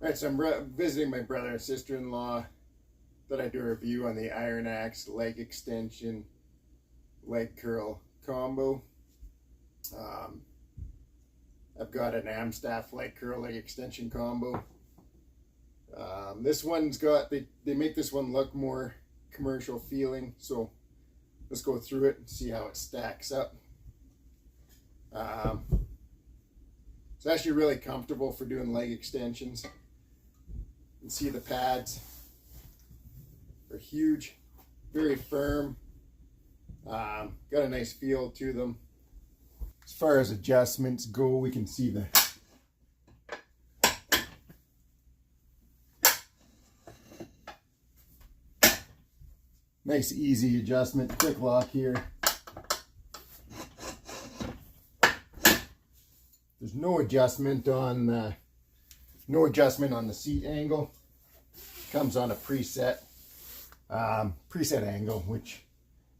Alright, so I'm visiting my brother and sister-in-law. Thought I'd do a review on the Ironax leg extension leg curl combo. I've got an Amstaff leg curl leg extension combo. This one's got, they make this one look more commercial feeling, so let's go through it and see how it stacks up. It's actually really comfortable for doing leg extensions. You can see the pads are huge, very firm, got a nice feel to them. As far as adjustments go, we can see the nice easy adjustment, quick lock here. There's no adjustment on the seat angle. Comes on a preset angle, which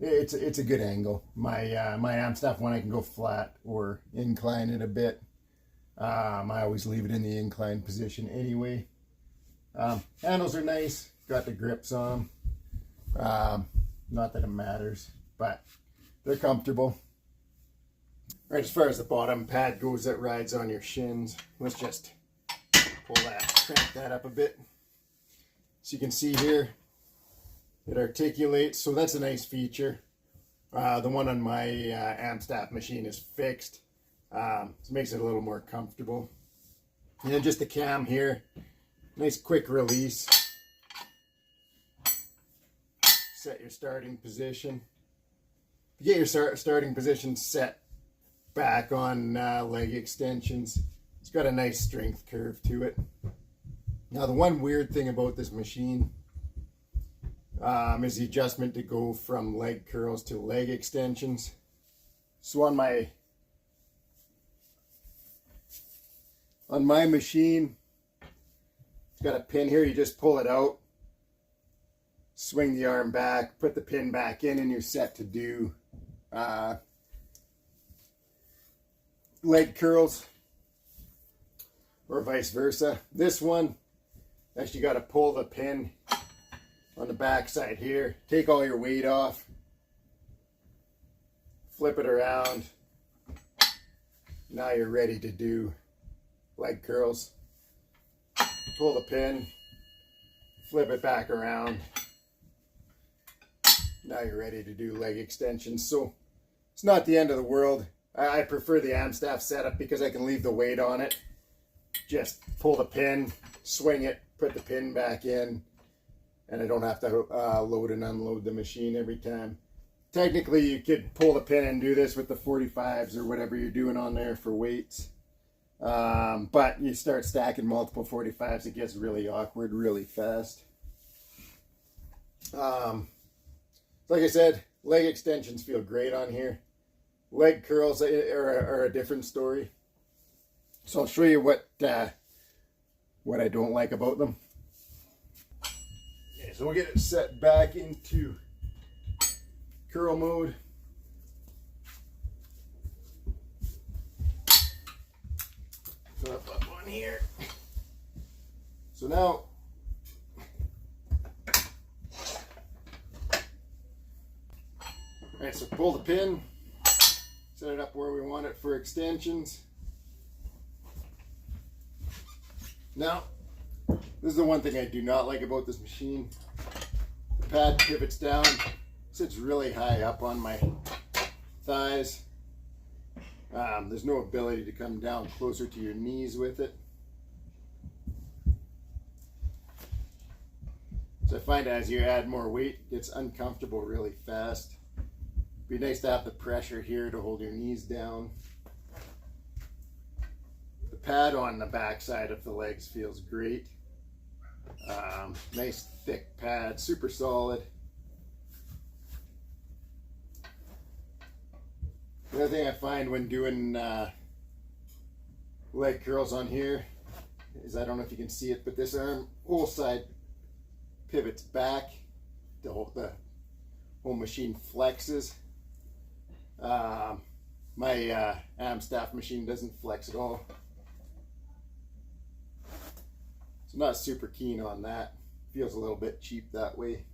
it's a good angle. My Amstaff one, I can go flat or incline it a bit. I always leave it in the incline position anyway. Handles are nice, got the grips on them. Not that it matters, but they're comfortable. Right, as far as the bottom pad goes that rides on your shins, let's just crank that up a bit. So you can see here, it articulates, so that's a nice feature. The one on my Amstaff machine is fixed, so it makes it a little more comfortable. And then just the cam here, nice quick release. Set your starting position. You get your starting position set back on leg extensions. It's got a nice strength curve to it. Now the one weird thing about this machine is the adjustment to go from leg curls to leg extensions. So on my machine, it's got a pin here. You just pull it out, swing the arm back, put the pin back in, and you're set to do leg curls, or vice versa. This one, actually got to pull the pin on the back side here, take all your weight off, flip it around. Now you're ready to do leg curls. Pull the pin, flip it back around. Now you're ready to do leg extensions. So it's not the end of the world. I prefer the Amstaff setup because I can leave the weight on it. Just pull the pin, swing it, put the pin back in, and I don't have to load and unload the machine every time. Technically, you could pull the pin and do this with the 45s or whatever you're doing on there for weights. But you start stacking multiple 45s, it gets really awkward really fast. Like I said, leg extensions feel great on here. Leg curls are a different story. So I'll show you what I don't like about them. Okay, so we'll get it set back into curl mode. Put up on here. So now, alright, so pull the pin, set it up where we want it for extensions. Now, this is the one thing I do not like about this machine. The pad pivots down, sits really high up on my thighs. There's no ability to come down closer to your knees with it. So I find as you add more weight, it gets uncomfortable really fast. It'd be nice to have the pressure here to hold your knees down. The pad on the back side of the legs feels great. Nice thick pad, super solid. The other thing I find when doing leg curls on here is, I don't know if you can see it, but this arm, whole side pivots back. The whole machine flexes. My Amstaff machine doesn't flex at all. So not super keen on that. Feels a little bit cheap that way.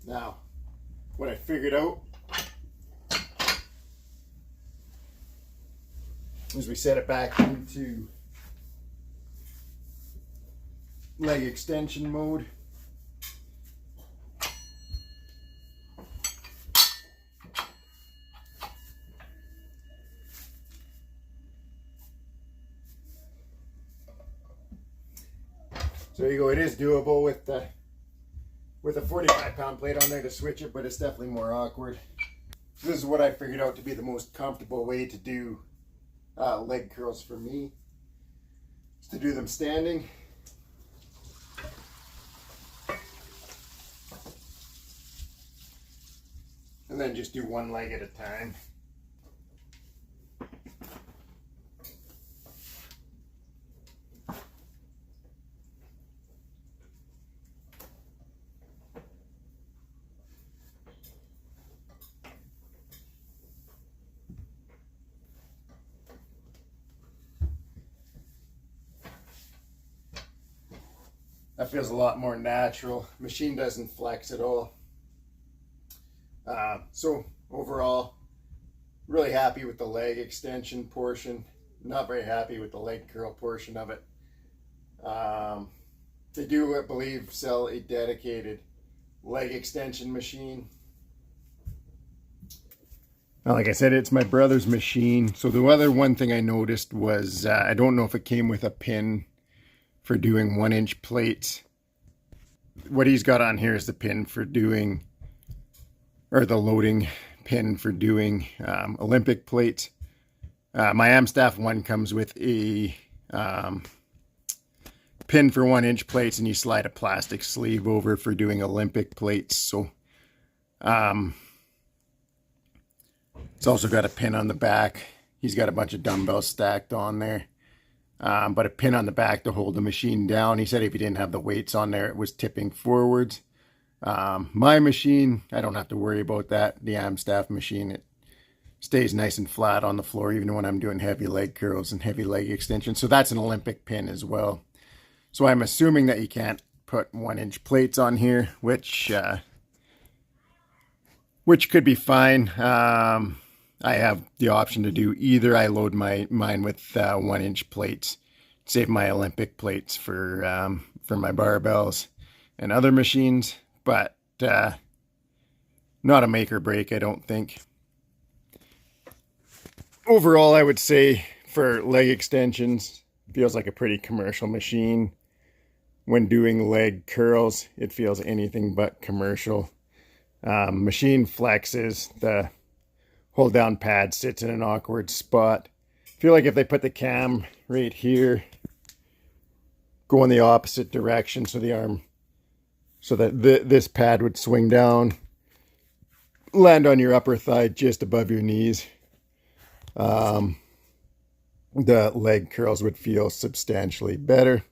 Now, what I figured out is we set it back into leg extension mode. So there you go. It is doable with a 45-pound plate on there to switch it, but it's definitely more awkward. So this is what I figured out to be the most comfortable way to do leg curls for me. Is to do them standing. And then just do one leg at a time. That feels a lot more natural. Machine doesn't flex at all. So overall, really happy with the leg extension portion. Not very happy with the leg curl portion of it. They do, I believe, sell a dedicated leg extension machine. Like I said, it's my brother's machine. So the other one thing I noticed was, I don't know if it came with a pin for doing 1-inch plates. What he's got on here is the pin for doing, or the loading pin for doing Olympic plates. My Amstaff one comes with a pin for 1-inch plates, and you slide a plastic sleeve over for doing Olympic plates. So it's also got a pin on the back. He's got a bunch of dumbbells stacked on there. But a pin on the back to hold the machine down. He said if he didn't have the weights on there, it was tipping forwards. My machine, I don't have to worry about that. The Amstaff machine, it stays nice and flat on the floor, even when I'm doing heavy leg curls and heavy leg extensions. So that's an Olympic pin as well. So I'm assuming that you can't put 1-inch plates on here, which could be fine. I have the option to do either. I load mine with 1-inch plates, save my Olympic plates for my barbells and other machines, but not a make or break, I don't think. Overall, I would say for leg extensions, it feels like a pretty commercial machine. When doing leg curls, it feels anything but commercial. Machine flexes, the hold down pad sits in an awkward spot. I feel like if they put the cam right here, go in the opposite direction so the arm, so that this pad would swing down, land on your upper thigh just above your knees, the leg curls would feel substantially better.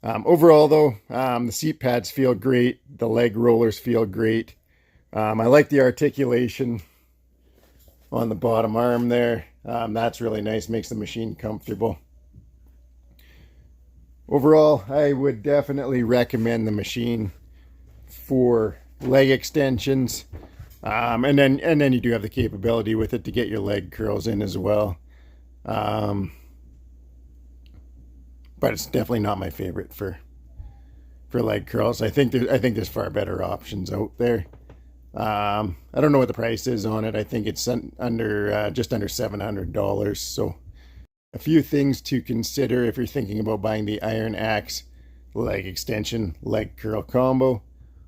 Overall though, the seat pads feel great. The leg rollers feel great. I like the articulation on the bottom arm there. That's really nice, makes the machine comfortable. Overall, I would definitely recommend the machine for leg extensions. And then you do have the capability with it to get your leg curls in as well. But it's definitely not my favorite for leg curls. I think there's far better options out there. I don't know what the price is on it. I think it's under just under $700. So a few things to consider if you're thinking about buying the Ironax leg extension leg curl combo.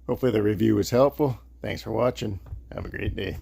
Hopefully the review was helpful. Thanks for watching. Have a great day.